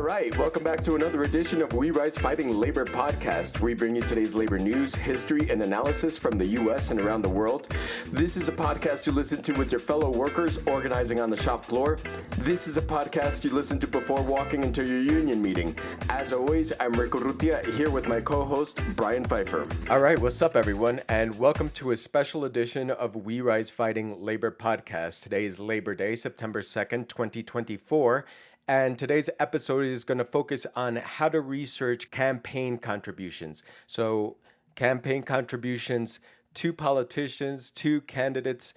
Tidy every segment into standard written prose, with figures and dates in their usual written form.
right, welcome back to another edition of We Rise Fighting Labor podcast. We bring you today's labor news, history, and analysis from the U.S. and around the world. This is a podcast you listen to with your fellow workers organizing on the shop floor. This is a podcast you listen to before walking into your union meeting. As always, I'm Ric Urrutia here with my co-host, Brian Pfeiffer. All right, what's up, everyone, and welcome to a special edition of We Rise Fighting Labor podcast. Today is Labor Day, September 2nd, 2024. And today's episode is going to focus on how to research campaign contributions. So campaign contributions to politicians, to candidates,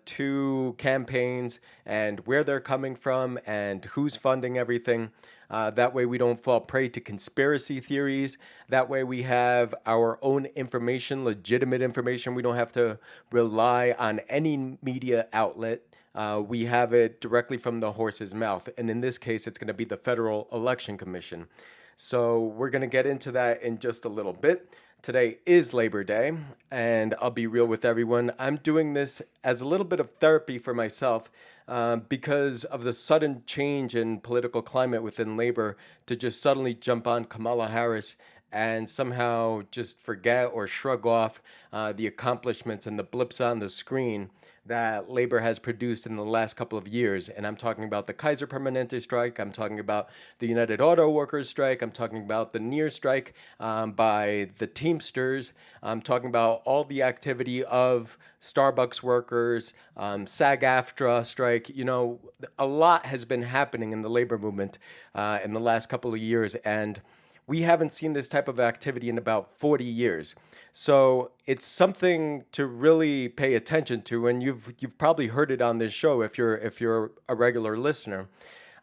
to campaigns, and where they're coming from and who's funding everything. That way we don't fall prey to conspiracy theories. That way we have our own information, legitimate information. We don't have to rely on any media outlet. We have it directly from the horse's mouth. And in this case, it's going to be the Federal Election Commission. So we're going to get into that in just a little bit. Today is Labor Day, and I'll be real with everyone. I'm doing this as a little bit of therapy for myself because of the sudden change in political climate within labor to just suddenly jump on Kamala Harris and somehow just forget or shrug off the accomplishments and the blips on the screen that labor has produced in the last couple of years. And I'm talking about the Kaiser Permanente strike. I'm talking about the United Auto Workers strike. I'm talking about the near strike by the Teamsters. I'm talking about all the activity of Starbucks workers, SAG-AFTRA strike. You know, a lot has been happening in the labor movement in the last couple of years. And we haven't seen this type of activity in about 40 years. So it's something to really pay attention to, and you've probably heard it on this show if you're a regular listener.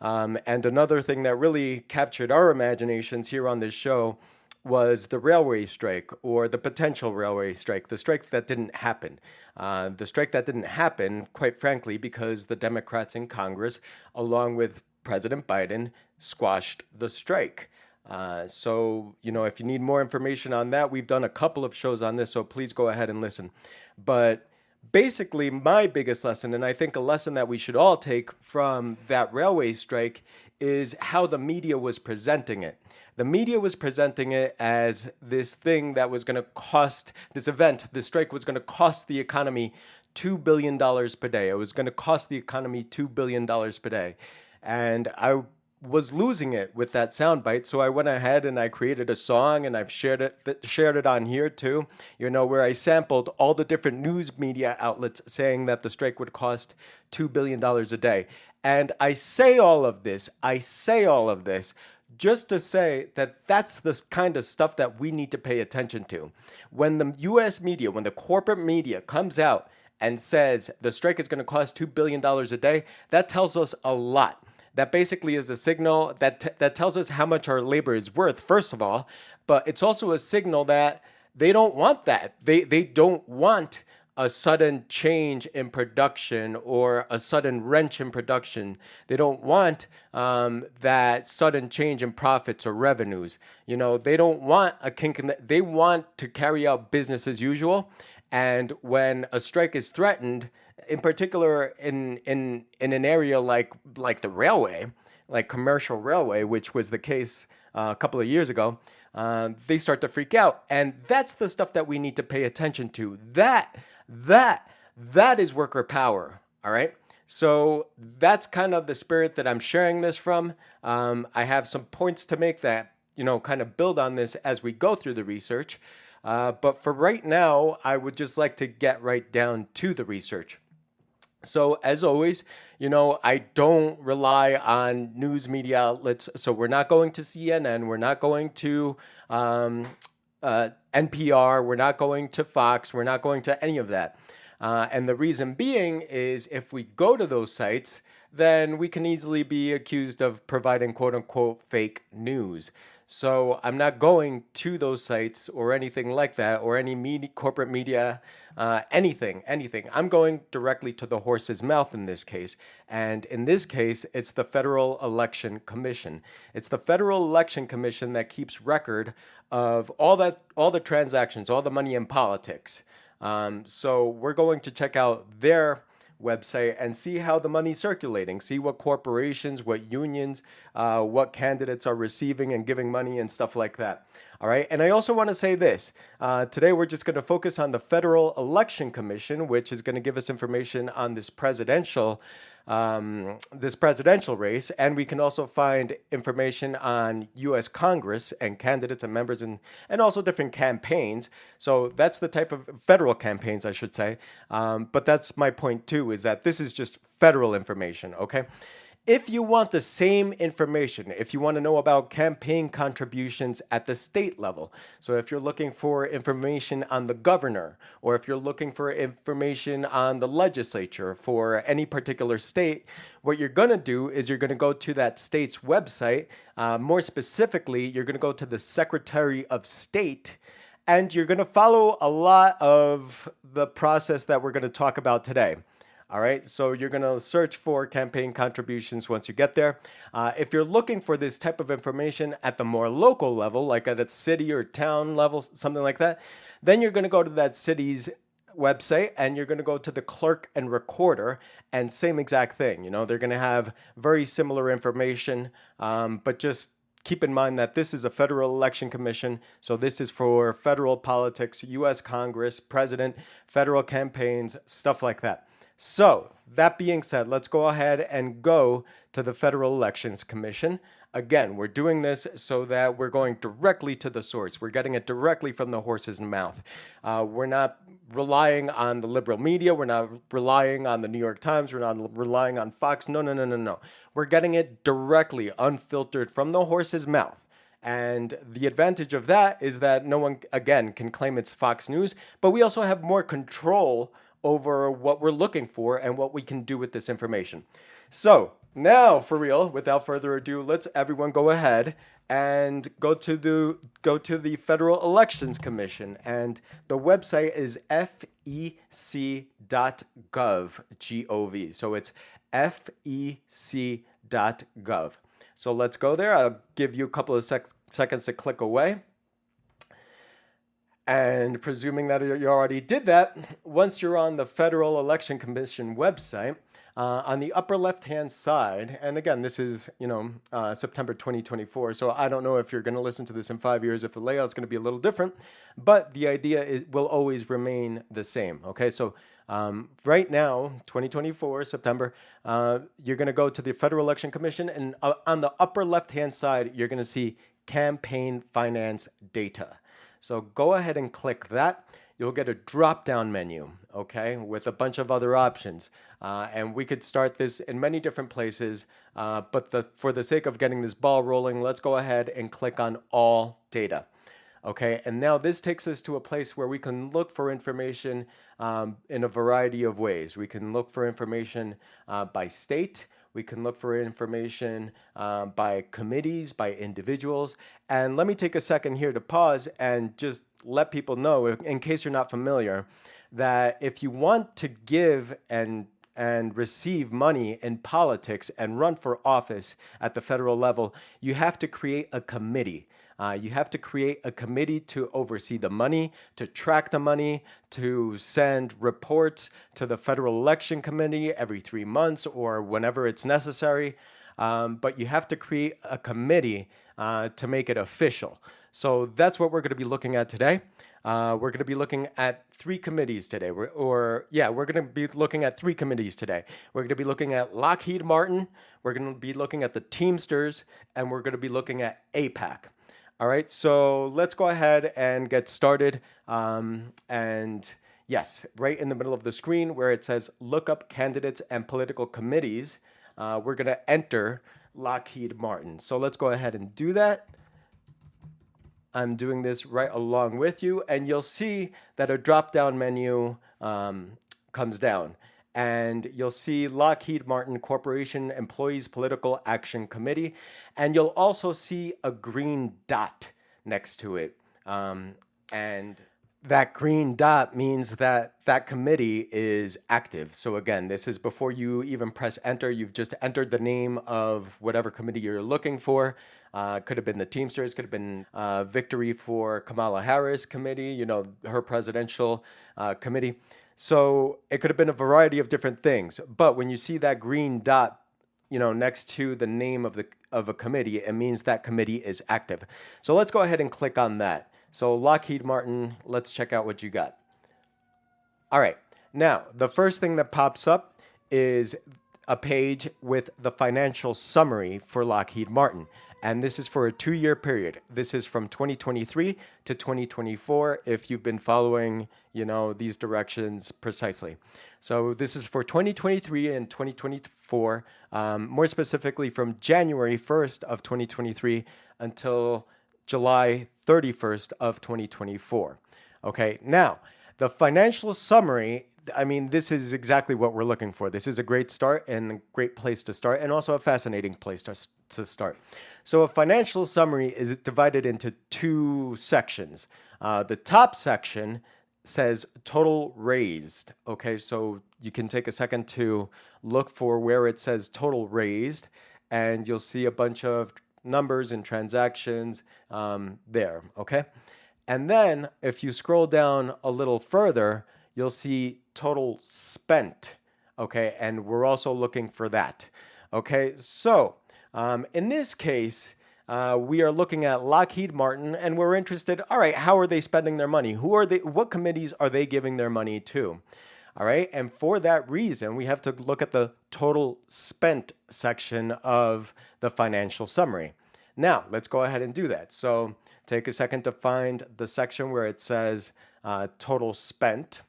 And another thing that really captured our imaginations here on this show was the railway strike, or the potential railway strike, the strike that didn't happen. The strike that didn't happen, quite frankly, because the Democrats in Congress, along with President Biden, squashed the strike. So, you know, if you need more information on that, we've done a couple of shows on this, so please go ahead and listen. But basically, my biggest lesson, and I think a lesson that we should all take from that railway strike, is how the media was presenting it. The media was presenting it as this thing that was going to cost, this strike was going to cost the economy $2 billion per day. It was going to cost the economy $2 billion per day. And I was losing it with that soundbite, so I went ahead and I created a song, and I've shared it on here too, you know, where I sampled all the different news media outlets saying that the strike would cost $2 billion a day. And I say all of this just to say that that's the kind of stuff that we need to pay attention to. When the U.S. media, when the corporate media comes out and says the strike is going to cost $2 billion a day, that tells us a lot. That basically is a signal that tells us how much our labor is worth, first of all, but it's also a signal that they don't want that. They don't want a sudden change in production or a sudden wrench in production. They don't want that sudden change in profits or revenues. You know, they don't want a kink in they want to carry out business as usual. And when a strike is threatened, in particular in an area like the railway, like commercial railway, which was the case a couple of years ago, they start to freak out. And that's the stuff that we need to pay attention to. That is worker power, all right? So that's kind of the spirit that I'm sharing this from. I have some points to make that, you know, kind of build on this as we go through the research. But for right now, I would just like to get right down to the research. So as always, you know, I don't rely on news media outlets. So we're not going to CNN. We're not going to NPR. We're not going to Fox. We're not going to any of that. And the reason being is if we go to those sites, then we can easily be accused of providing quote unquote fake news. So I'm not going to those sites or anything like that, or any corporate media, anything. I'm going directly to the horse's mouth in this case. And in this case, it's the Federal Election Commission. It's the Federal Election Commission that keeps record of all the transactions, all the money in politics. So we're going to check out their website and see how the money's circulating, see what corporations, what unions, what candidates are receiving and giving money and stuff like that. All right. And I also want to say this. Today, we're just going to focus on the Federal Election Commission, which is going to give us information on this presidential race. And we can also find information on U.S. Congress and candidates and members and also different campaigns. So that's the type of federal campaigns, I should say. But that's my point, too, is that this is just federal information. OK. If you want the same information, if you want to know about campaign contributions at the state level, so if you're looking for information on the governor, or if you're looking for information on the legislature for any particular state, what you're going to do is you're going to go to that state's website. More specifically, you're going to go to the Secretary of State, and you're going to follow a lot of the process that we're going to talk about today. All right, so you're going to search for campaign contributions once you get there. If you're looking for this type of information at the more local level, like at a city or town level, something like that, then you're going to go to that city's website and you're going to go to the clerk and recorder, and same exact thing. You know, they're going to have very similar information, but just keep in mind that this is a Federal Election Commission, so this is for federal politics, U.S. Congress, president, federal campaigns, stuff like that. So, that being said, let's go ahead and go to the Federal Elections Commission. Again, we're doing this so that we're going directly to the source. We're getting it directly from the horse's mouth. We're not relying on the liberal media. We're not relying on the New York Times. We're not relying on Fox. No. We're getting it directly, unfiltered from the horse's mouth. And the advantage of that is that no one, again, can claim it's Fox News, but we also have more control over what we're looking for and what we can do with this information. So now, for real, without further ado, let's everyone go ahead and go to the Federal Elections Commission, and the website is fec.gov, G-O-V. So it's fec.gov. So let's go there. I'll give you a couple of seconds to click away. And presuming that you already did that, once you're on the Federal Election Commission website, on the upper left-hand side, and again, this is, September 2024, so I don't know if you're going to listen to this in 5 years, if the layout's going to be a little different, but the idea will always remain the same, okay? So right now, 2024, September, you're going to go to the Federal Election Commission, and on the upper left-hand side, you're going to see campaign finance data. So go ahead and click that. You'll get a drop-down menu, okay, with a bunch of other options. And we could start this in many different places, but for the sake of getting this ball rolling, let's go ahead and click on all data. Okay, and now this takes us to a place where we can look for information in a variety of ways. We can look for information by state. We can look for information by committees, by individuals. And let me take a second here to pause and just let people know, in case you're not familiar, that if you want to give and receive money in politics and run for office at the federal level, you have to create a committee. You have to create a committee to oversee the money, to track the money, to send reports to the Federal Election Committee every 3 months or whenever it's necessary. But you have to create a committee to make it official. So that's what we're going to be looking at today. We're going to be looking at 3 committees today. We're going to be looking at 3 committees today. We're going to be looking at Lockheed Martin, we're going to be looking at the Teamsters, and we're going to be looking at AIPAC. All right, so let's go ahead and get started. And yes, right in the middle of the screen where it says look up candidates and political committees, we're going to enter Lockheed Martin. So let's go ahead and do that. I'm doing this right along with you, and you'll see that a drop-down menu comes down. And you'll see Lockheed Martin Corporation Employees Political Action Committee, and you'll also see a green dot next to it. And that green dot means that that committee is active. So again, this is before you even press enter. You've just entered the name of whatever committee you're looking for. Could have been the Teamsters, could have been Victory for Kamala Harris committee, her presidential committee. So it could have been a variety of different things. But when you see that green dot, next to the name of a committee, it means that committee is active. So let's go ahead and click on that. So Lockheed Martin, let's check out what you got. All right. Now, the first thing that pops up is a page with the financial summary for Lockheed Martin. And this is for a 2-year period. This is from 2023 to 2024 if you've been following, these directions precisely. So this is for 2023 and 2024, more specifically from January 1st of 2023 until July 31st of 2024. Okay, now the financial summary, this is exactly what we're looking for. This is a great start and a great place to start, and also a fascinating place to start. So a financial summary is divided into 2 sections. The top section says total raised. Okay, so you can take a second to look for where it says total raised, and you'll see a bunch of numbers and transactions there. Okay. And then if you scroll down a little further, you'll see total spent. Okay. And we're also looking for that. Okay. So in this case, we are looking at Lockheed Martin and we're interested. All right. How are they spending their money? Who are they? What committees are they giving their money to? All right. And for that reason, we have to look at the total spent section of the financial summary. Now, let's go ahead and do that. So take a second to find the section where it says total spent.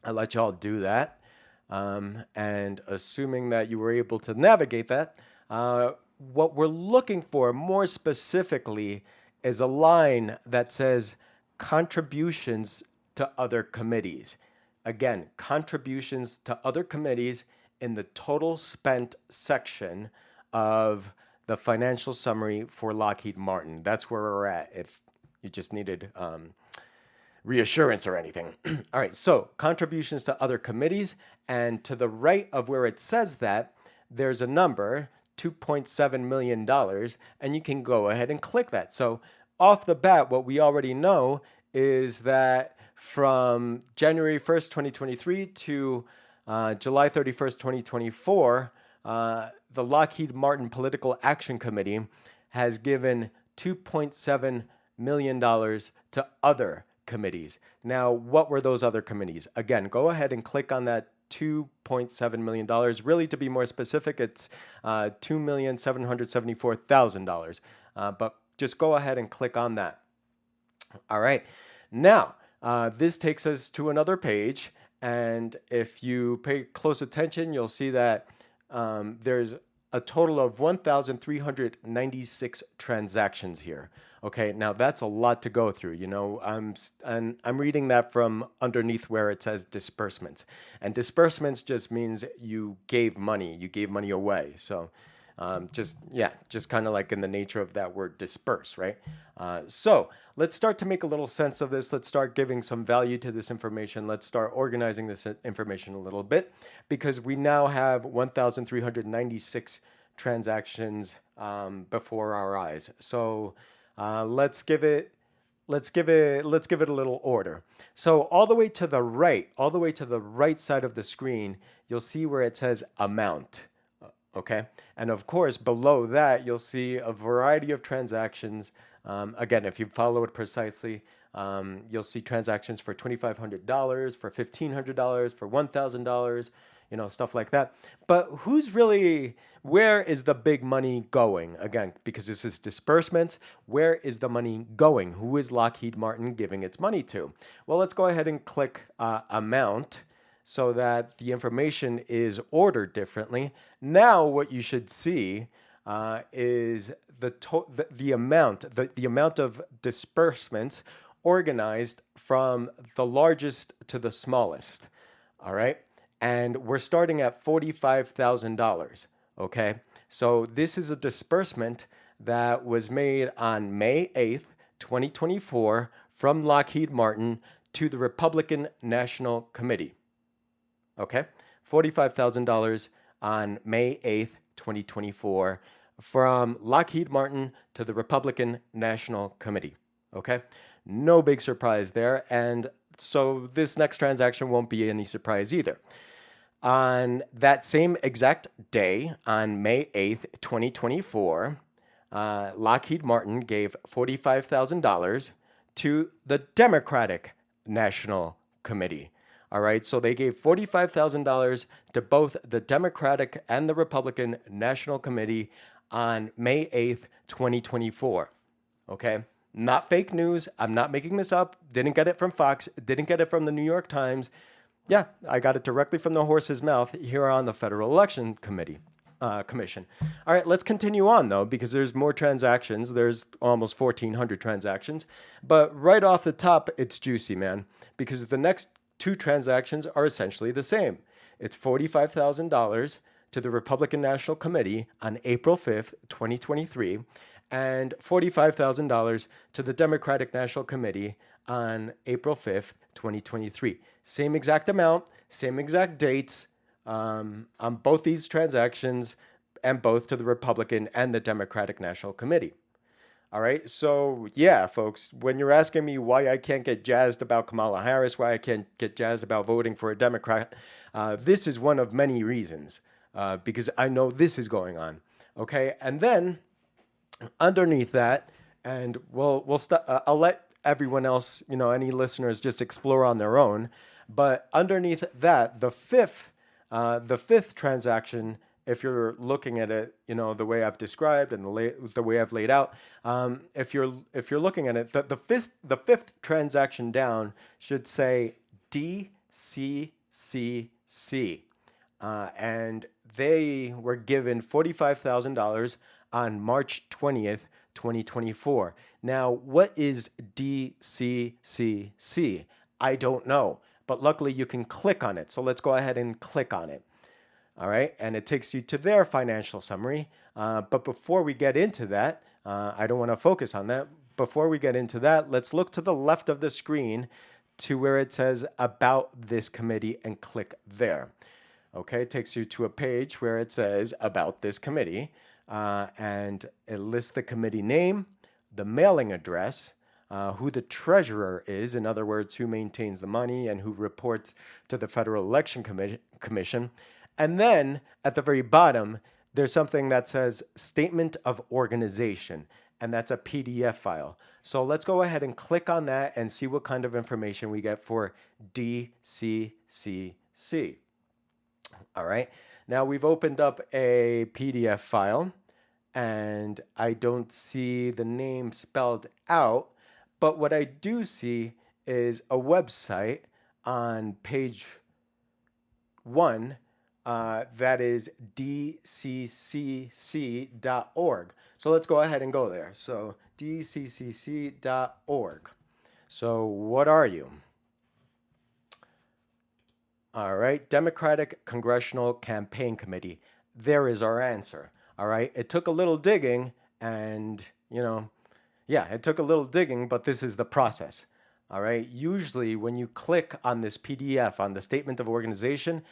I'll let y'all do that. And assuming that you were able to navigate that, what we're looking for more specifically is a line that says contributions to other committees. Again, contributions to other committees in the total spent section of the financial summary for Lockheed Martin. That's where we're at if you just needed reassurance or anything. All right, so contributions to other committees, and to the right of where it says that, there's a number, $2.7 million, and you can go ahead and click that. So off the bat, what we already know is that from January 1st, 2023 to July 31st, 2024, the Lockheed Martin Political Action Committee has given $2.7 million to other committees. Now, what were those other committees? Again, go ahead and click on that $2.7 million. Really, to be more specific, it's $2,774,000. But just go ahead and click on that. All right. Now, this takes us to another page. And if you pay close attention, you'll see that there's a total of 1,396 transactions here. Okay, now that's a lot to go through. I'm reading that from underneath where it says disbursements, and disbursements just means you gave money away. So just kind of like in the nature of that word disperse, right? So let's start to make a little sense of this. Let's start giving some value to this information. Let's start organizing this information a little bit, because we now have 1,396 transactions before our eyes. So let's give it a little order. So all the way to the right side of the screen, you'll see where it says amount. Okay. And of course, below that, you'll see a variety of transactions. Again, if you follow it precisely, you'll see transactions for $2,500, for $1,500, for $1,000, stuff like that. But where is the big money going? Again, because this is disbursements, where is the money going? Who is Lockheed Martin giving its money to? Well, let's go ahead and click amount, so that the information is ordered differently. Now what you should see is the amount of disbursements organized from the largest to the smallest. All right. And we're starting at $45,000. Okay. So this is a disbursement that was made on May 8th, 2024 from Lockheed Martin to the Republican National Committee. Okay, $45,000 on May 8th, 2024 from Lockheed Martin to the Republican National Committee. Okay, no big surprise there. And so this next transaction won't be any surprise either. On that same exact day, on May 8th, 2024, Lockheed Martin gave $45,000 to the Democratic National Committee. All right, so they gave $45,000 to both the Democratic and the Republican National Committee on May 8th, 2024. Okay, not fake news. I'm not making this up. Didn't get it from Fox, didn't get it from the New York Times. Yeah, I got it directly from the horse's mouth here on the Federal Election Commission. All right, let's continue on, though, because there's more transactions. There's almost 1,400 transactions. But right off the top, it's juicy, man, because the next two transactions are essentially the same. It's $45,000 to the Republican National Committee on April 5th, 2023, and $45,000 to the Democratic National Committee on April 5th, 2023. Same exact amount, same exact dates on both these transactions, and both to the Republican and the Democratic National Committee. All right, so yeah, folks, when you're asking me why I can't get jazzed about Kamala Harris, why I can't get jazzed about voting for a Democrat, this is one of many reasons, because I know this is going on. Okay, and then underneath that, and I'll let everyone else, any listeners, just explore on their own. But underneath that, the fifth transaction, if you're looking at it, the way I've described and the way I've laid out, if you're looking at it, the fifth transaction down should say DCCC, and they were given $45,000 on March 20th, 2024. Now, what is DCCC? I don't know, but luckily you can click on it. So let's go ahead and click on it. All right, and it takes you to their financial summary. But before we get into that, I don't want to focus on that. Before we get into that, let's look to the left of the screen to where it says About This Committee and click there. Okay, it takes you to a page where it says About This Committee, and it lists the committee name, the mailing address, who the treasurer is, in other words, who maintains the money and who reports to the Federal Election Commission. And then at the very bottom, there's something that says Statement of Organization, and that's a PDF file. So let's go ahead and click on that and see what kind of information we get for DCCC. All right, now we've opened up a PDF file, and I don't see the name spelled out, but what I do see is a website on page 1 that is dccc.org. So let's go ahead and go there. So dccc.org. So what are you? All right, Democratic Congressional Campaign Committee. There is our answer. All right, it took a little digging, and it took a little digging, but this is the process. All right, usually when you click on this PDF, on the Statement of Organization,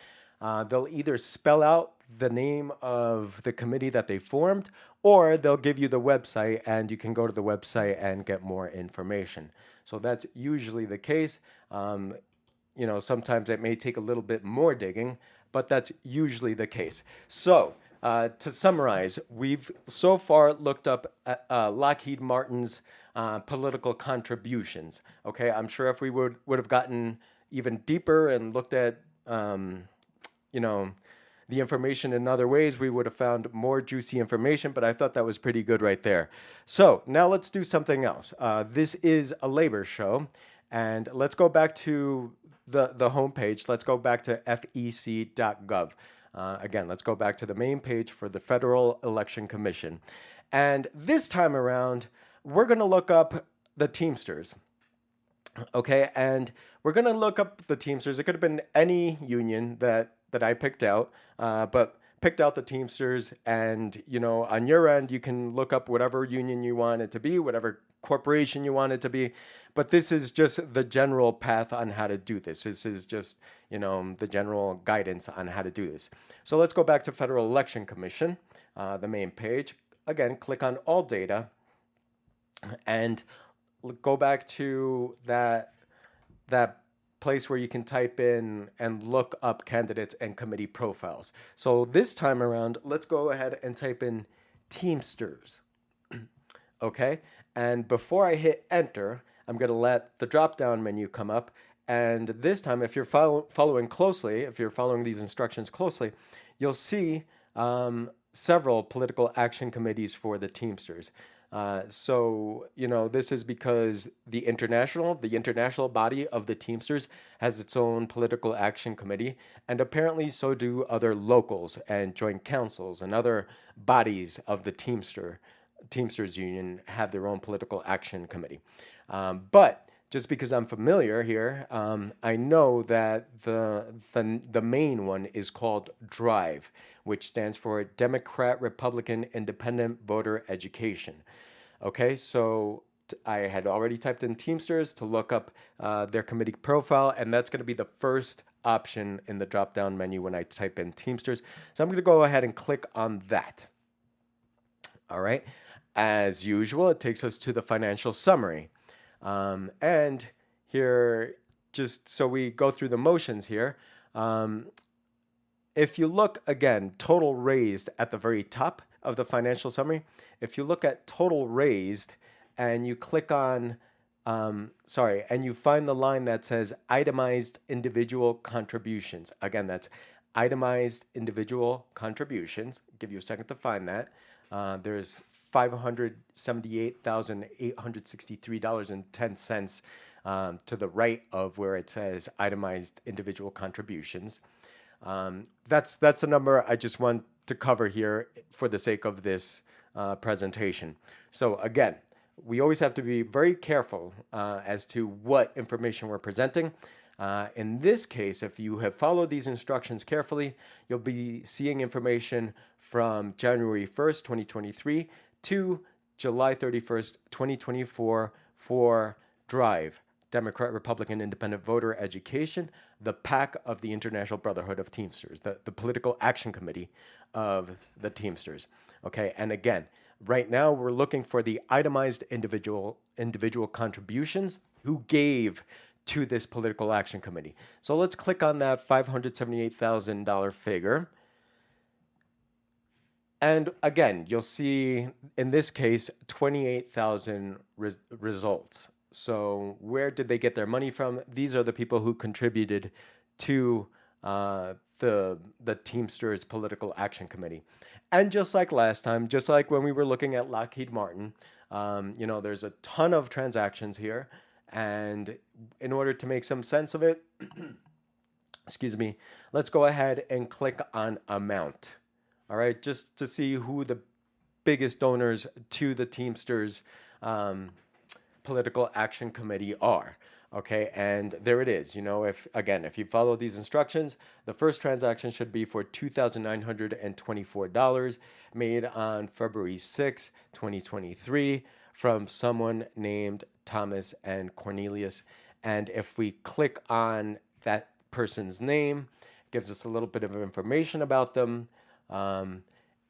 they'll either spell out the name of the committee that they formed, or they'll give you the website, and you can go to the website and get more information. So that's usually the case. Sometimes it may take a little bit more digging, but that's usually the case. So to summarize, we've so far looked up at Lockheed Martin's political contributions. Okay, I'm sure if we would have gotten even deeper and looked at the information in other ways, we would have found more juicy information, but I thought that was pretty good right there. So now let's do something else. This is a labor show, and let's go back to the homepage. Let's go back to fec.gov. Again, let's go back to the main page for the Federal Election Commission. And this time around, we're going to look up the Teamsters. Okay, and we're going to look up the Teamsters. It could have been any union that I picked out, but picked out the Teamsters, and on your end you can look up whatever union you want it to be, whatever corporation you want it to be, but this is just the general path on how to do this. This is just the general guidance on how to do this. So let's go back to Federal Election Commission, the main page. Again, click on all data and go back to that place where you can type in and look up candidates and committee profiles. So this time around, let's go ahead and type in Teamsters. Okay, and before I hit enter, I'm going to let the drop down menu come up. And this time, if you're following closely, if you're following these instructions closely, you'll see several political action committees for the Teamsters. So, this is because the international body of the Teamsters has its own political action committee, and apparently so do other locals and joint councils and other bodies of the Teamsters Union have their own political action committee. But just because I'm familiar here, I know that the main one is called DRIVE, which stands for Democrat, Republican, Independent Voter Education. Okay, so I had already typed in Teamsters to look up their committee profile, and that's going to be the first option in the drop-down menu when I type in Teamsters. So I'm going to go ahead and click on that. All right, as usual, it takes us to the financial summary. And here, just so we go through the motions here, if you look again, total raised at the very top of the financial summary, if you look at total raised and you click on, and you find the line that says itemized individual contributions. Again, that's itemized individual contributions. I'll give you a second to find that. There's $578,863.10 to the right of where it says itemized individual contributions. That's a number I just want to cover here for the sake of this presentation. So again, we always have to be very careful as to what information we're presenting. In this case, if you have followed these instructions carefully, you'll be seeing information from January 1st, 2023 to July 31st, 2024 for DRIVE, Democrat, Republican, Independent Voter Education, the PAC of the International Brotherhood of Teamsters, the political action committee of the Teamsters. Okay, and again, right now we're looking for the itemized individual contributions who gave to this political action committee. So let's click on that $578,000 figure. And again, you'll see in this case 28,000 results. So where did they get their money from? These are the people who contributed to the Teamsters Political Action Committee. And just like last time, just like when we were looking at Lockheed Martin, there's a ton of transactions here. And in order to make some sense of it, excuse me, let's go ahead and click on amount. All right, just to see who the biggest donors to the Teamsters Political Action Committee are. Okay, and there it is. If you follow these instructions, the first transaction should be for $2,924 made on February 6, 2023 from someone named Thomas and Cornelius. And if we click on that person's name, it gives us a little bit of information about them,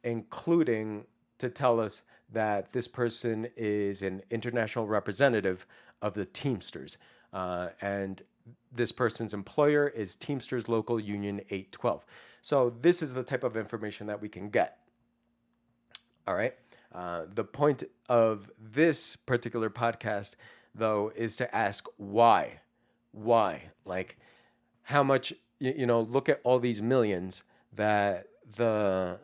including to tell us that this person is an international representative of the Teamsters. And this person's employer is Teamsters Local Union 812. So this is the type of information that we can get. All right. The point of this particular podcast, though, is to ask why. Why? Like, how much, look at all these millions that the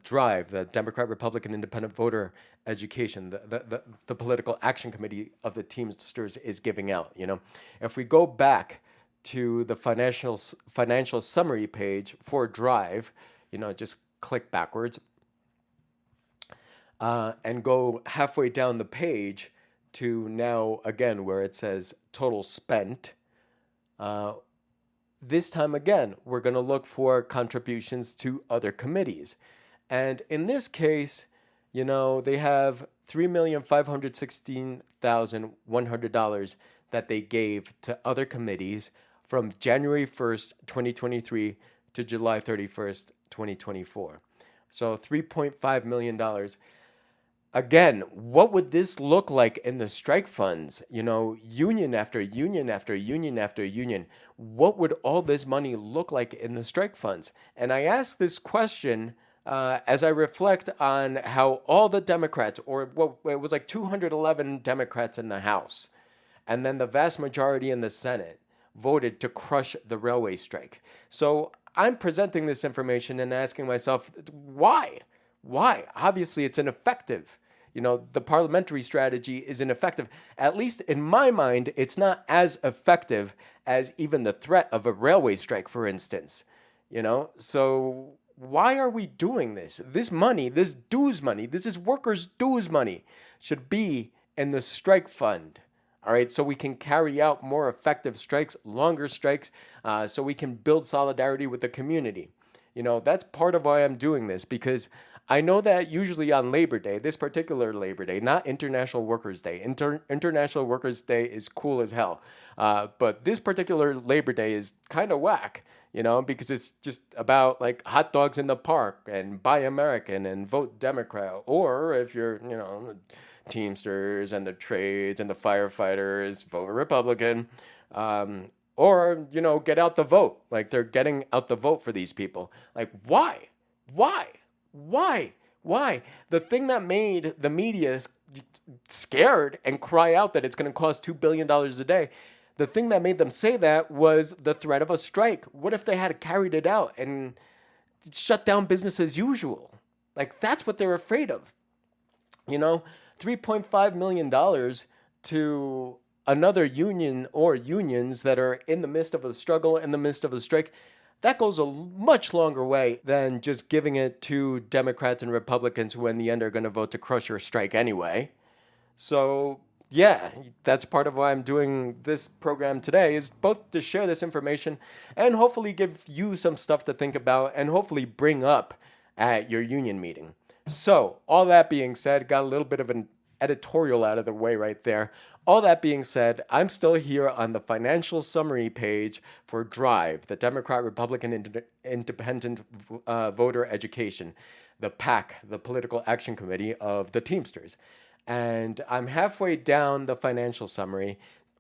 DRIVE, the Democrat, Republican, Independent Voter Education, the Political Action Committee of the Teamsters is giving out. If we go back to the financial summary page for DRIVE, just click backwards and go halfway down the page to now again where it says total spent. This time again, we're going to look for contributions to other committees. And in this case, they have $3,516,100 that they gave to other committees from January 1st, 2023 to July 31st, 2024. So $3.5 million. Again, what would this look like in the strike funds? Union after union after union after union. What would all this money look like in the strike funds? And I ask this question as I reflect on how all the Democrats, or what it was like 211 Democrats in the House, and then the vast majority in the Senate voted to crush the railway strike. So I'm presenting this information and asking myself, why? Why? Obviously, it's ineffective. The parliamentary strategy is ineffective. At least in my mind, it's not as effective as even the threat of a railway strike, for instance. So why are we doing this? This money, this dues money, this is workers' dues money, should be in the strike fund. All right, so we can carry out more effective strikes, longer strikes, so we can build solidarity with the community. That's part of why I'm doing this, because I know that usually on Labor Day, this particular Labor Day, not International Workers' Day. International Workers' Day is cool as hell. But this particular Labor Day is kind of whack, because it's just about like hot dogs in the park and buy American and vote Democrat. Or if you're, Teamsters and the trades and the firefighters, vote Republican. Or, get out the vote. Like they're getting out the vote for these people. Like, why? Why? Why? Why? The thing that made the media scared and cry out that it's going to cost $2 billion a day, the thing that made them say that was the threat of a strike. What if they had carried it out and shut down business as usual? Like, that's what they're afraid of. $3.5 million to another union or unions that are in the midst of a struggle, in the midst of a strike, that goes a much longer way than just giving it to Democrats and Republicans who in the end are going to vote to crush your strike anyway. So yeah, that's part of why I'm doing this program today, is both to share this information and hopefully give you some stuff to think about and hopefully bring up at your union meeting. So all that being said, got a little bit of an editorial out of the way right there. All that being said, I'm still here on the financial summary page for DRIVE, the Democrat Republican Independent Voter Education, the PAC, the Political Action Committee of the Teamsters. And I'm halfway down the financial summary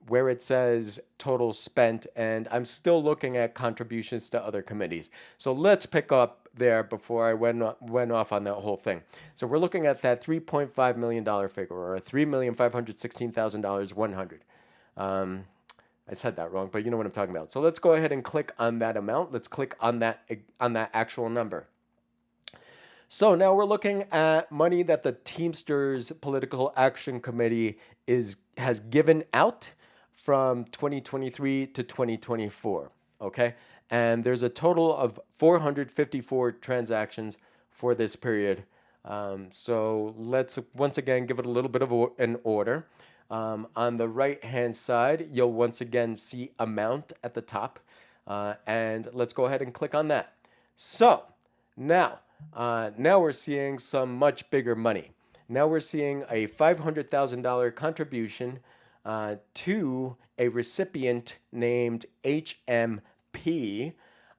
where it says total spent, and I'm still looking at contributions to other committees. So let's pick up there before I went off on that whole thing. So we're looking at that $3.5 million figure, or $3,516,100. I said that wrong, but you know what I'm talking about. So let's go ahead and click on that amount. Let's click on that actual number. So now we're looking at money that the Teamsters Political Action Committee has given out from 2023 to 2024, okay? And there's a total of 454 transactions for this period. So let's once again give it a little bit of an order. On the right-hand side, you'll once again see amount at the top. And let's go ahead and click on that. So now we're seeing some much bigger money. Now we're seeing a $500,000 contribution to a recipient named HMP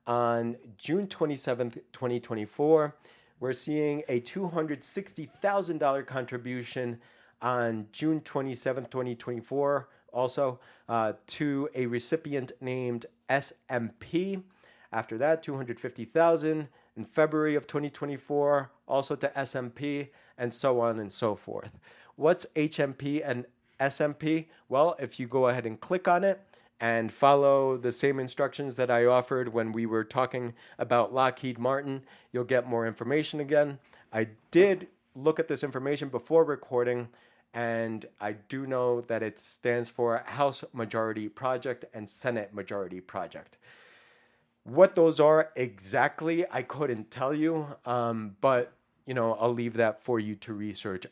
on June 27th, 2024. We're seeing a $260,000 contribution on June 27th, 2024, also to a recipient named SMP. After that, $250,000 in February of 2024, also to SMP, and so on and so forth. What's HMP and SMP? Well, if you go ahead and click on it and follow the same instructions that I offered when we were talking about Lockheed Martin, you'll get more information again. I did look at this information before recording, and I do know that it stands for House Majority Project and Senate Majority Project. What those are exactly, I couldn't tell you, but I'll leave that for you to research.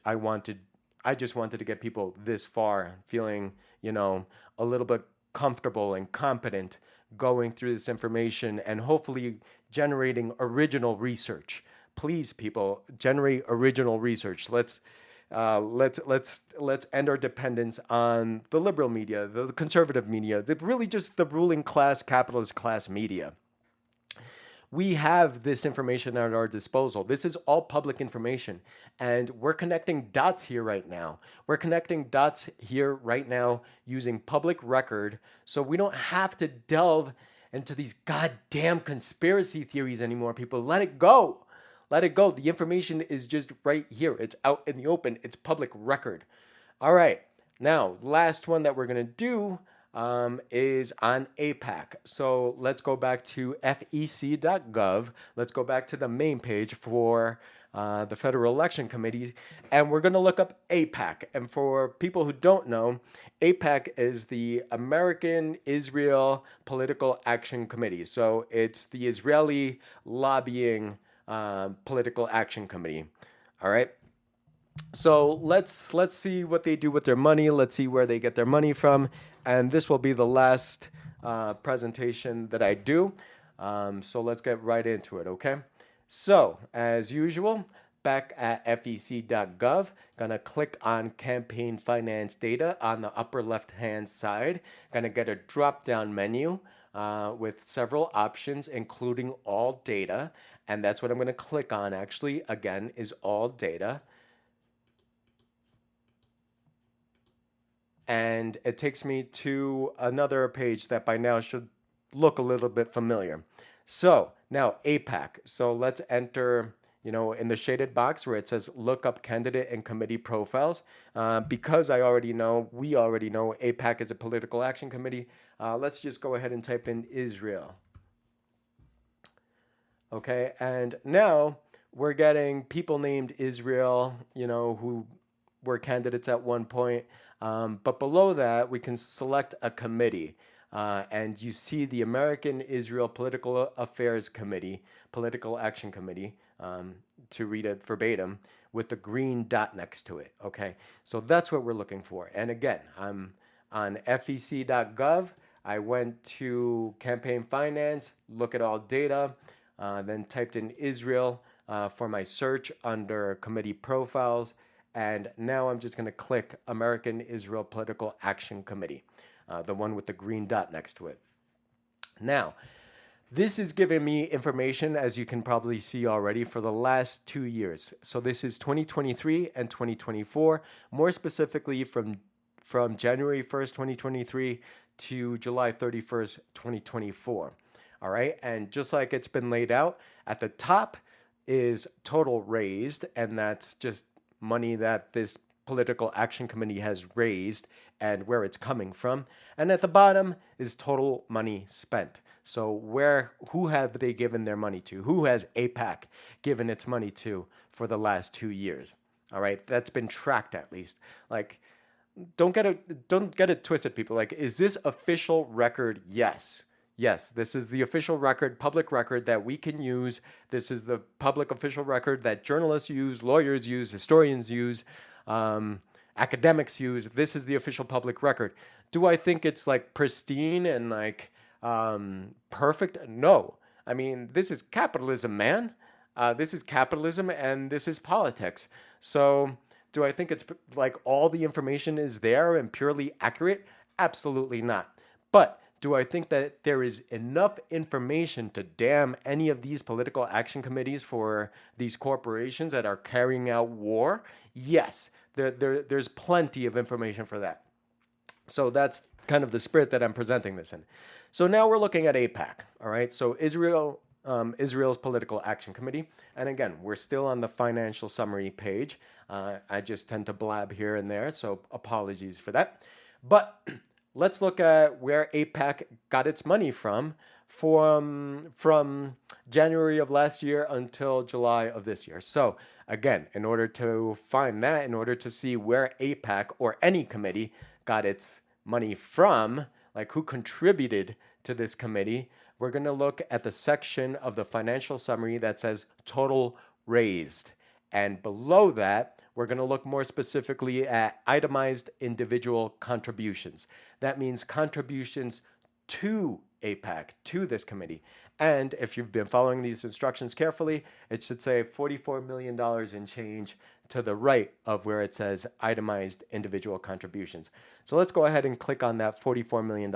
I just wanted to get people this far feeling, a little bit comfortable and competent going through this information and hopefully generating original research. Please, people, generate original research. Let's end our dependence on the liberal media, the conservative media, really just the ruling class, capitalist class media. We have this information at our disposal. This is all public information. And we're connecting dots here right now. We're connecting dots here right now using public record. So we don't have to delve into these goddamn conspiracy theories anymore, people. Let it go. Let it go. The information is just right here. It's out in the open. It's public record. All right. Now, last one that we're going to do is on AIPAC. So let's go back to fec.gov. Let's go back to the main page for the Federal Election Committee, and we're going to look up AIPAC. And for people who don't know, AIPAC is the American Israel Political Action Committee. So it's the Israeli lobbying political action committee. All right. So let's see what they do with their money. Let's see where they get their money from. And this will be the last presentation that I do. So let's get right into it, okay? So, as usual, back at fec.gov, gonna click on campaign finance data on the upper left-hand side. Gonna get a drop-down menu with several options, including all data. And that's what I'm gonna click on, actually, again, is all data. And it takes me to another page that by now should look a little bit familiar. So now AIPAC. So let's enter, in the shaded box where it says look up candidate and committee profiles. Because we already know AIPAC is a political action committee. Let's just go ahead and type in Israel. Okay, and now we're getting people named Israel, who were candidates at one point. But below that, we can select a committee. And you see the American Israel Political Affairs Committee, Political Action Committee, to read it verbatim, with the green dot next to it. Okay, so that's what we're looking for. And again, I'm on fec.gov. I went to campaign finance, look at all data, then typed in Israel for my search under committee profiles. And now I'm just going to click American Israel Political Action Committee, the one with the green dot next to it. Now, this is giving me information, as you can probably see already, for the last 2 years. So this is 2023 and 2024, more specifically from January 1st, 2023 to July 31st, 2024. All right, and just like it's been laid out, at the top is total raised, and that's just money that this political action committee has raised and where it's coming from. And at the bottom is total money spent. So who have they given their money to? Who has AIPAC given its money to for the last 2 years? All right, that's been tracked at least. Like, don't get it twisted, people. Like, is this official record? Yes. Yes, this is the official record, public record that we can use. This is the public official record that journalists use, lawyers use, historians use, academics use. This is the official public record. Do I think it's like pristine and like perfect? No. I mean, this is capitalism, man. This is capitalism and this is politics. So do I think it's like all the information is there and purely accurate? Absolutely not. But do I think that there is enough information to damn any of these political action committees for these corporations that are carrying out war? Yes, there's plenty of information for that. So that's kind of the spirit that I'm presenting this in. So now we're looking at AIPAC, all right? So Israel's Political Action Committee. And again, we're still on the financial summary page. I just tend to blab here and there, so apologies for that. But let's look at where AIPAC got its money from January of last year until July of this year. So again, in order to find that, in order to see where AIPAC or any committee got its money from, like who contributed to this committee, we're going to look at the section of the financial summary that says total raised. And below that, we're going to look more specifically at itemized individual contributions. That means contributions to AIPAC, to this committee. And if you've been following these instructions carefully, it should say $44 million in change to the right of where it says itemized individual contributions. So let's go ahead and click on that $44 million.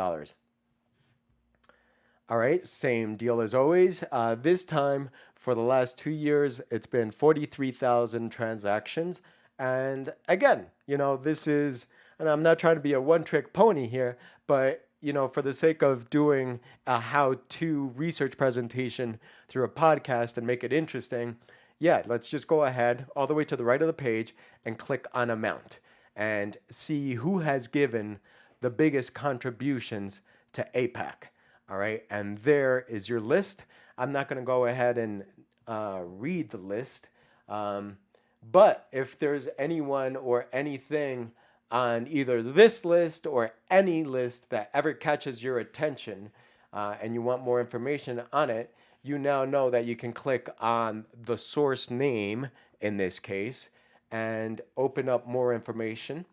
All right, same deal as always. This time, for the last 2 years, it's been 43,000 transactions. And again, this is, and I'm not trying to be a one trick pony here, but, for the sake of doing a how to research presentation through a podcast and make it interesting, yeah, let's just go ahead all the way to the right of the page and click on amount and see who has given the biggest contributions to APAC. All right, and there is your list. I'm not going to go ahead and read the list, but if there's anyone or anything on either this list or any list that ever catches your attention and you want more information on it, you now know that you can click on the source name in this case and open up more information,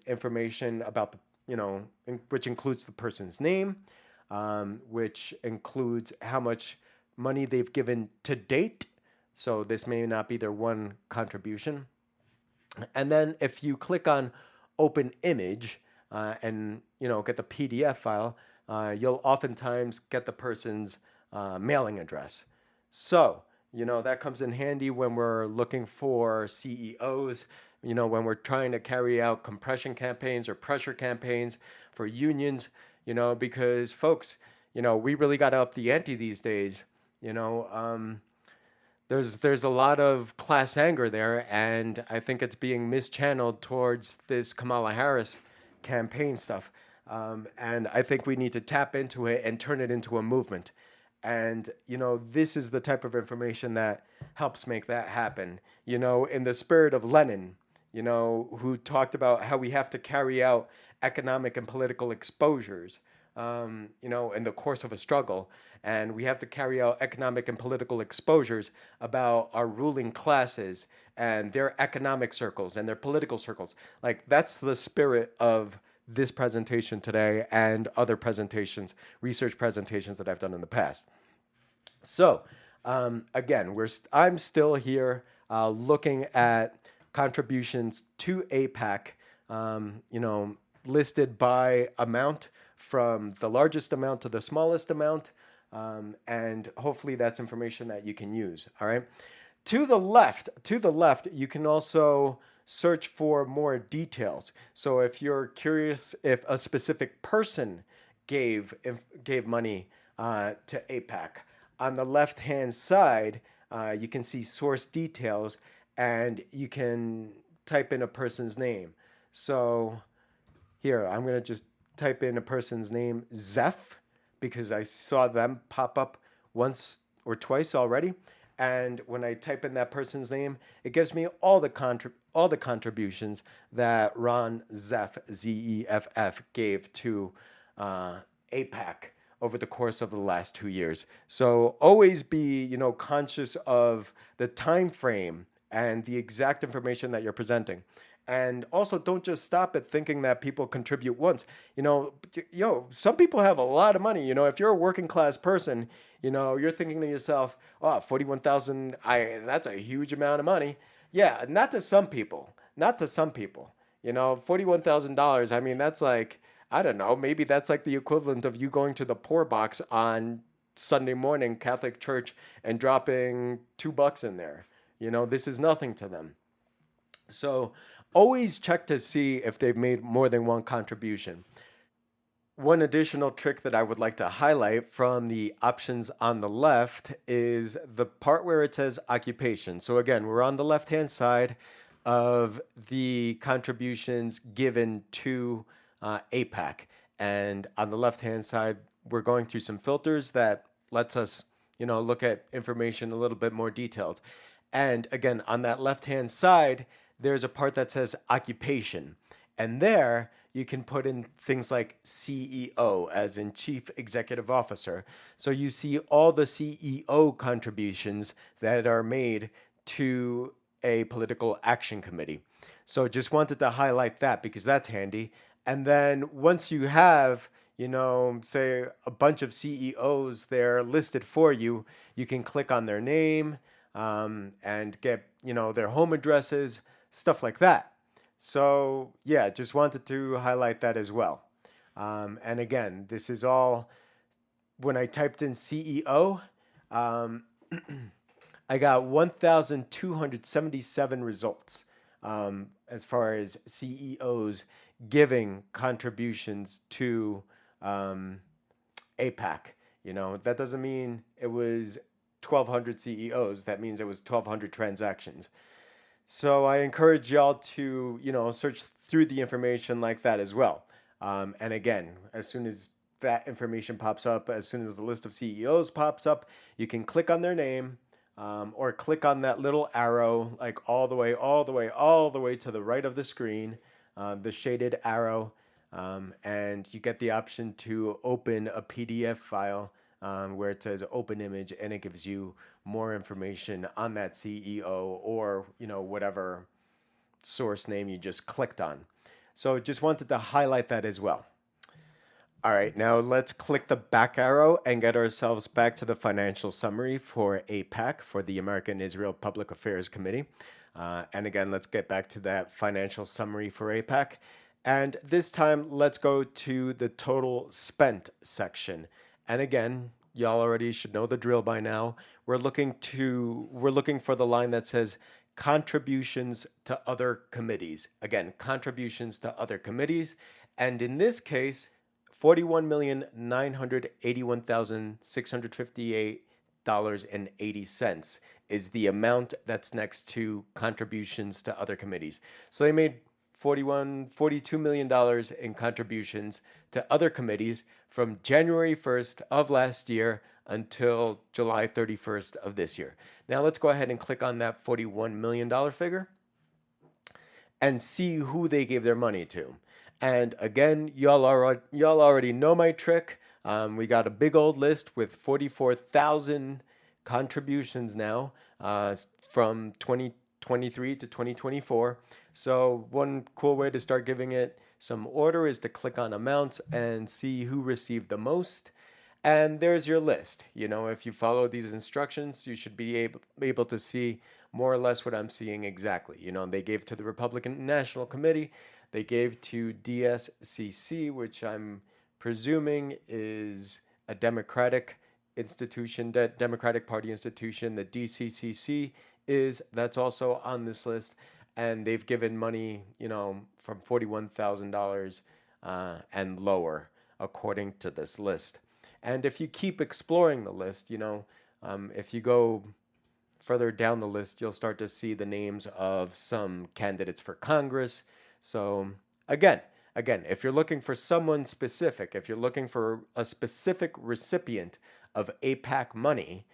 information about the, which includes the person's name, which includes how much money they've given to date. So this may not be their one contribution. And then if you click on open image and get the PDF file, you'll oftentimes get the person's mailing address. So that comes in handy when we're looking for CEOs, when we're trying to carry out compression campaigns or pressure campaigns for unions, because folks, we really got to up the ante these days. There's a lot of class anger there, and I think it's being mischanneled towards this Kamala Harris campaign stuff. And I think we need to tap into it and turn it into a movement. And, this is the type of information that helps make that happen. In the spirit of Lenin, who talked about how we have to carry out economic and political exposures, in the course of a struggle. And we have to carry out economic and political exposures about our ruling classes and their economic circles and their political circles. Like, that's the spirit of this presentation today and other presentations, research presentations that I've done in the past. So, again, I'm still here looking at contributions to APAC, listed by amount from the largest amount to the smallest amount. And hopefully that's information that you can use. All right. To the left, you can also search for more details. So if you're curious if a specific person gave money to APAC, on the left-hand side, you can see source details, and you can type in a person's name. So here, I'm going to just type in a person's name, Zeph, because I saw them pop up once or twice already. And when I type in that person's name, it gives me all the contributions that Ron Zeff, Zeff, gave to APAC over the course of the last 2 years. So always be, conscious of the time frame and the exact information that you're presenting. And also, don't just stop at thinking that people contribute once. Some people have a lot of money. If you're a working class person, you're thinking to yourself, oh, 41,000, that's a huge amount of money. Yeah, not to some people. $41,000, I mean, that's like, I don't know, maybe that's like the equivalent of you going to the poor box on Sunday morning, Catholic church, and dropping $2 in there. This is nothing to them. So always check to see if they've made more than one contribution. One additional trick that I would like to highlight from the options on the left is the part where it says occupation. So again, we're on the left-hand side of the contributions given to APAC. And on the left-hand side, we're going through some filters that lets us, look at information a little bit more detailed. And again, on that left-hand side, there's a part that says occupation. And there you can put in things like CEO, as in Chief Executive Officer. So you see all the CEO contributions that are made to a political action committee. So just wanted to highlight that because that's handy. And then once you have, say a bunch of CEOs there listed for you, you can click on their name and get, their home addresses, stuff like that. So yeah, just wanted to highlight that as well. And again, this is all when I typed in CEO, I got 1,277 results as far as CEOs giving contributions to APAC. That doesn't mean it was 1,200 CEOs. That means it was 1,200 transactions. So I encourage y'all to, search through the information like that as well. And again, as soon as that information pops up, as soon as the list of CEOs pops up, you can click on their name, or click on that little arrow, like all the way to the right of the screen, the shaded arrow, and you get the option to open a PDF file where it says open image, and it gives you more information on that CEO or whatever source name you just clicked on. So just wanted to highlight that as well. All right, now let's click the back arrow and get ourselves back to the financial summary for APAC, for the American Israel Public Affairs Committee. And again, let's get back to that financial summary for APAC. And this time, let's go to the total spent section. And again, y'all already should know the drill by now. We're looking for the line that says contributions to other committees. Again, contributions to other committees. And in this case, $41,981,658.80 is the amount that's next to contributions to other committees. So they made $42 million in contributions to other committees from January 1st of last year until July 31st of this year. Now let's go ahead and click on that $41 million figure and see who they gave their money to. And again, y'all already know my trick. We got a big old list with 44,000 contributions now from 2023 to 2024. So one cool way to start giving it some order is to click on amounts and see who received the most. And there's your list. If you follow these instructions, you should be able to see more or less what I'm seeing exactly. They gave to the Republican National Committee. They gave to DSCC, which I'm presuming is a Democratic institution, Democratic Party institution. The DCCC that's also on this list. And they've given money, from $41,000 and lower, according to this list. And if you keep exploring the list, if you go further down the list, you'll start to see the names of some candidates for Congress. So again, if you're looking for someone specific, if you're looking for a specific recipient of APAC money,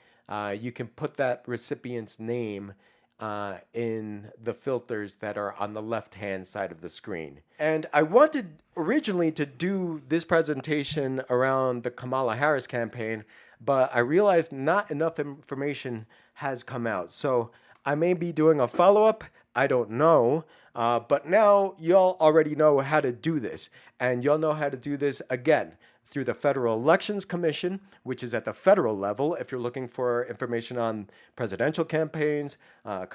you can put that recipient's name in the filters that are on the left-hand side of the screen. And I wanted originally to do this presentation around the Kamala Harris campaign, but I realized not enough information has come out. So I may be doing a follow-up. I don't know. But now y'all already know how to do this. And y'all know how to do this again through the Federal Elections Commission, which is at the federal level. If you're looking for information on presidential campaigns, U.S.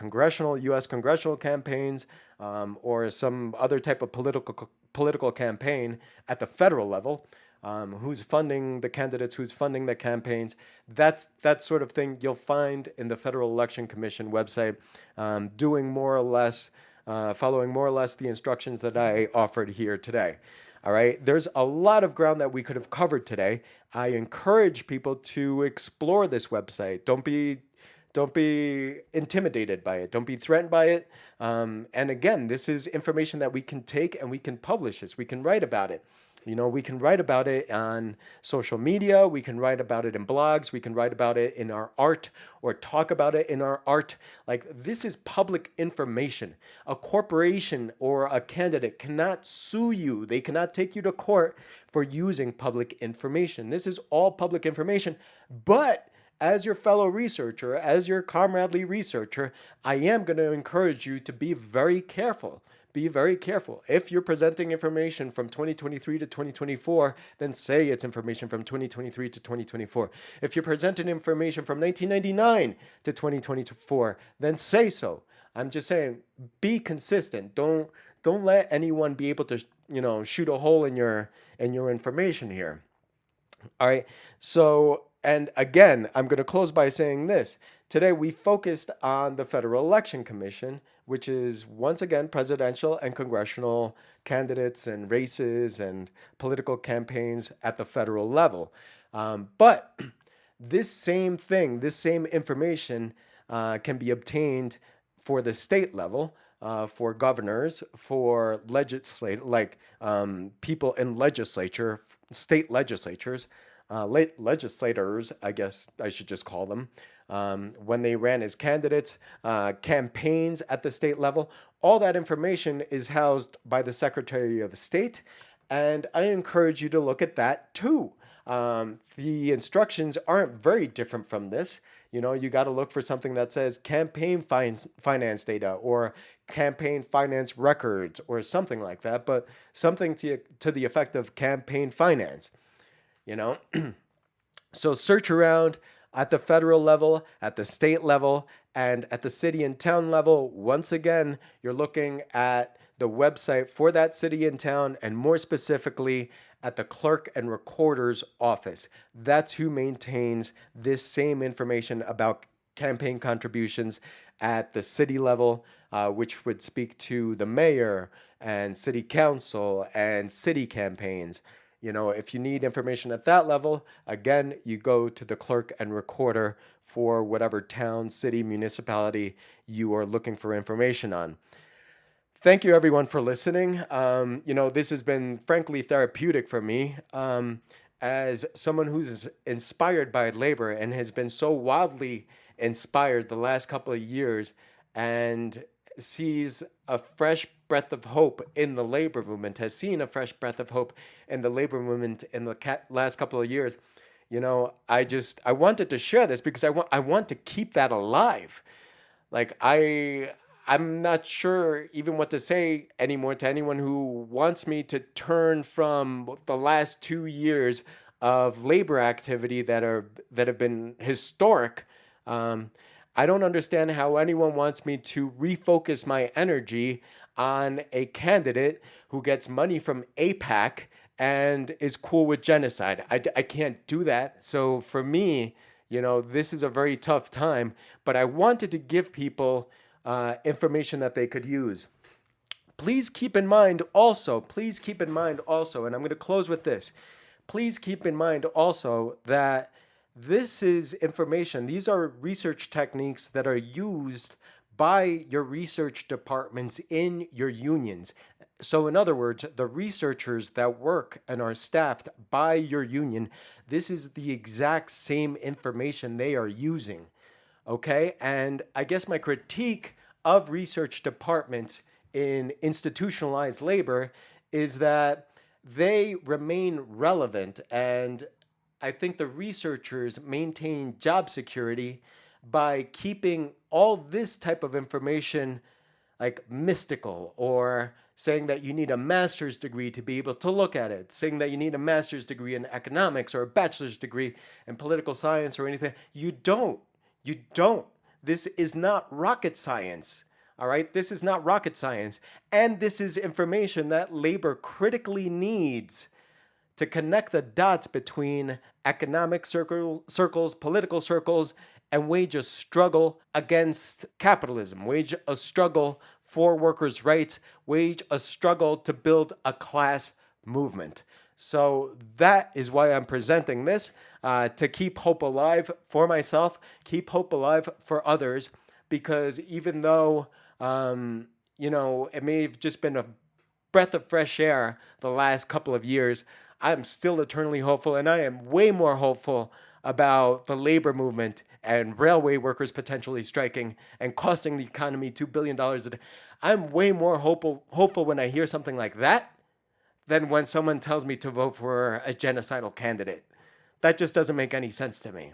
congressional campaigns, or some other type of political campaign at the federal level, who's funding the candidates, who's funding the campaigns, that sort of thing you'll find in the Federal Election Commission website, doing more or less, following more or less the instructions that I offered here today. All right, there's a lot of ground that we could have covered today. I encourage people to explore this website. Don't be intimidated by it. Don't be threatened by it. And again, this is information that we can take and we can publish this. We can write about it. We can write about it on social media. We can write about it in blogs. We can write about it in our art or talk about it in our art. Like, this is public information. A corporation or a candidate cannot sue you. They cannot take you to court for using public information. This is all public information. But as your fellow researcher, as your comradely researcher, I am going to encourage you to be very careful. Be very careful. If you're presenting information from 2023 to 2024, then say it's information from 2023 to 2024. If you're presenting information from 1999 to 2024, then say so. I'm just saying, be consistent. Don't let anyone be able to, shoot a hole in your information here. All right. So, and again, I'm going to close by saying this. Today, we focused on the Federal Election Commission, which is once again presidential and congressional candidates and races and political campaigns at the federal level. But this same thing, this same information can be obtained for the state level, for governors, for people in legislature, state legislatures, legislators, I guess I should just call them, when they ran as candidates, campaigns at the state level. All that information is housed by the Secretary of State, and I encourage you to look at that too. The instructions aren't very different from this. You got to look for something that says campaign finance data or campaign finance records or something like that, but something to the effect of campaign finance, you know? So search around at the federal level, at the state level, and at the city and town level. Once again, you're looking at the website for that city and town, and more specifically, at the clerk and recorder's office. That's who maintains this same information about campaign contributions at the city level, which would speak to the mayor and city council and city campaigns. If you need information at that level, again, you go to the clerk and recorder for whatever town, city, municipality you are looking for information on. Thank you, everyone, for listening. This has been frankly therapeutic for me as someone who's inspired by labor and has been so wildly inspired the last couple of years and sees a fresh breath of hope in the labor movement, has seen a fresh breath of hope in the labor movement in the last couple of years. I wanted to share this because I want to keep that alive. Like I'm not sure even what to say anymore to anyone who wants me to turn from the last 2 years of labor activity that have been historic. I don't understand how anyone wants me to refocus my energy on a candidate who gets money from AIPAC and is cool with genocide. I can't do that. So for me, this is a very tough time, but I wanted to give people information that they could use. Please keep in mind also, and I'm going to close with this. Please keep in mind also that this is information. These are research techniques that are used by your research departments in your unions. So in other words, the researchers that work and are staffed by your union, this is the exact same information they are using. Okay? And I guess my critique of research departments in institutionalized labor is that they remain relevant, and I think the researchers maintain job security by keeping all this type of information like mystical, or saying that you need a master's degree to be able to look at it, saying that you need a master's degree in economics or a bachelor's degree in political science or anything. You don't. This is not rocket science. All right? This is not rocket science. And this is information that labor critically needs to connect the dots between economic circles, political circles, and wage a struggle against capitalism, wage a struggle for workers' rights, wage a struggle to build a class movement. So that is why I'm presenting this, to keep hope alive for myself, keep hope alive for others, because even though, it may have just been a breath of fresh air the last couple of years, I'm still eternally hopeful, and I am way more hopeful about the labor movement and railway workers potentially striking and costing the economy $2 billion a day. I'm way more hopeful when I hear something like that than when someone tells me to vote for a genocidal candidate. That just doesn't make any sense to me.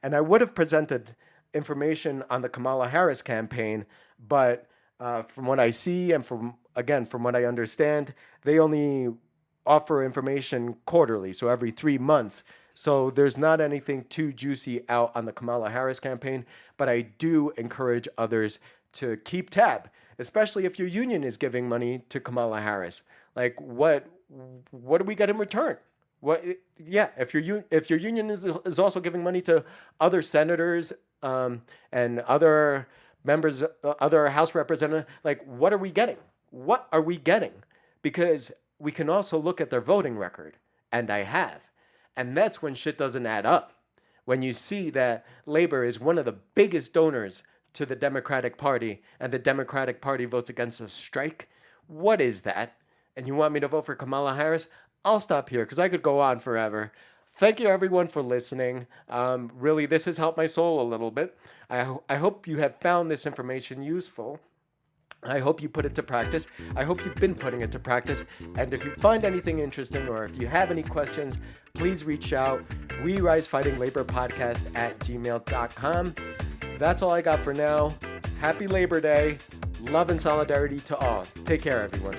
And I would have presented information on the Kamala Harris campaign, but from what I see and from what I understand, they only offer information quarterly, so every 3 months. So there's not anything too juicy out on the Kamala Harris campaign, but I do encourage others to keep tab, especially if your union is giving money to Kamala Harris. Like, what what do we get in return? If your union is also giving money to other senators and other members, other House representatives, like, what are we getting? What are we getting? Because we can also look at their voting record, and I have. And that's when shit doesn't add up. When you see that Labor is one of the biggest donors to the Democratic Party, and the Democratic Party votes against a strike, what is that? And you want me to vote for Kamala Harris? I'll stop here because I could go on forever. Thank you, everyone, for listening. Really, this has helped my soul a little bit. I hope you have found this information useful. I hope you put it to practice. I hope you've been putting it to practice. And if you find anything interesting or if you have any questions, please reach out. We Rise Fighting Labor Podcast at gmail.com. That's all I got for now. Happy Labor Day. Love and solidarity to all. Take care, everyone.